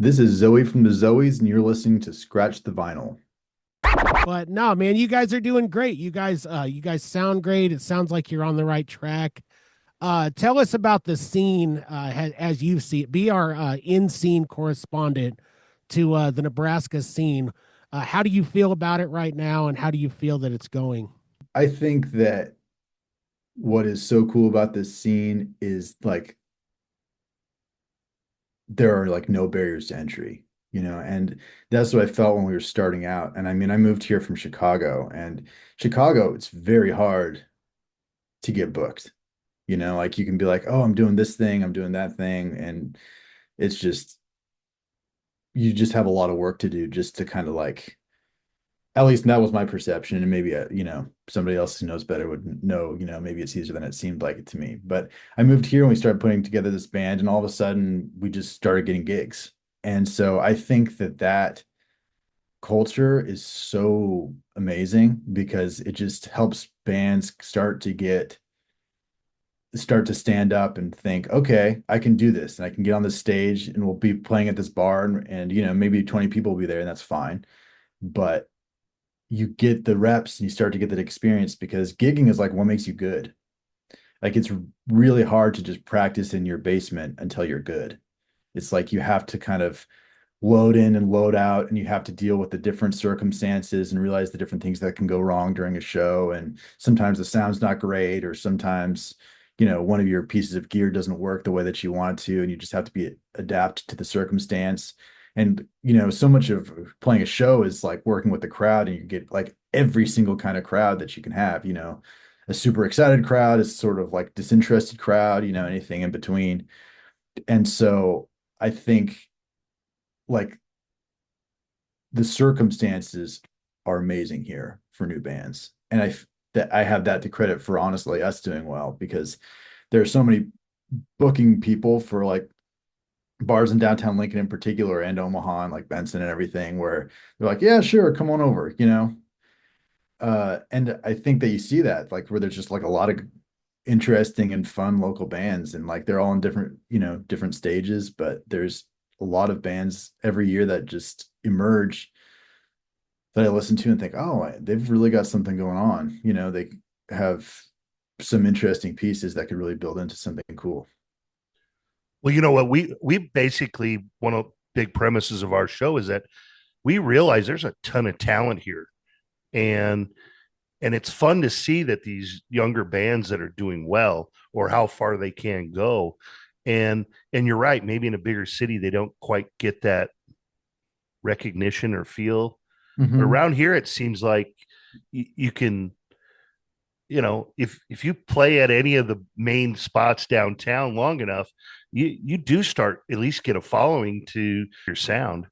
This is Zoe from the Zooeys, and you're listening to Scratch the Vinyl. But no, man, you guys are doing great. You guys sound great. It sounds like you're on the right track. Tell us about the scene as you see it. Be our in-scene correspondent to the Nebraska scene. How do you feel about it right now, and how do you feel that it's going? I think that what is so cool about this scene is like there are like no barriers to entry, and that's what I felt when we were starting out. And I mean, I moved here from Chicago, and Chicago, it's very hard to get booked. Like you can be like, oh, I'm doing this thing, I'm doing that thing, and it's just you just have a lot of work to do just to kind of like at least that was my perception, and maybe somebody else who knows better would know. Maybe it's easier than it seemed like it to me. But I moved here and we started putting together this band, and all of a sudden we just started getting gigs. And so I think that culture is so amazing because it just helps bands start to stand up and think, okay, I can do this, and I can get on this stage, and we'll be playing at this bar, and maybe 20 people will be there, and that's fine. But you get the reps and you start to get that experience, because gigging is like what makes you good. Like it's really hard to just practice in your basement until you're good. It's like you have to kind of load in and load out, and you have to deal with the different circumstances and realize the different things that can go wrong during a show. And sometimes the sound's not great, or sometimes one of your pieces of gear doesn't work the way that you want it to, and you just have to be adapt to the circumstance. And so much of playing a show is like working with the crowd, and you get like every single kind of crowd that you can have. A super excited crowd is sort of like disinterested crowd, anything in between. And so I think like the circumstances are amazing here for new bands. And I have that to credit for, honestly, us doing well, because there are so many booking people for like bars in downtown Lincoln in particular, and Omaha and like Benson and everything, where they're like, yeah, sure, come on over. And I think that you see that like where there's just like a lot of interesting and fun local bands, and like they're all in different stages, but there's a lot of bands every year that just emerge that I listen to and think, oh, they've really got something going on. They have some interesting pieces that could really build into something cool. Well, you know what? We basically one of the big premises of our show is that we realize there's a ton of talent here, and it's fun to see that these younger bands that are doing well or how far they can go. And you're right, maybe in a bigger city they don't quite get that recognition or feel. But Mm-hmm. around here, it seems like you can, if you play at any of the main spots downtown long enough, you do start at least get a following to your sound.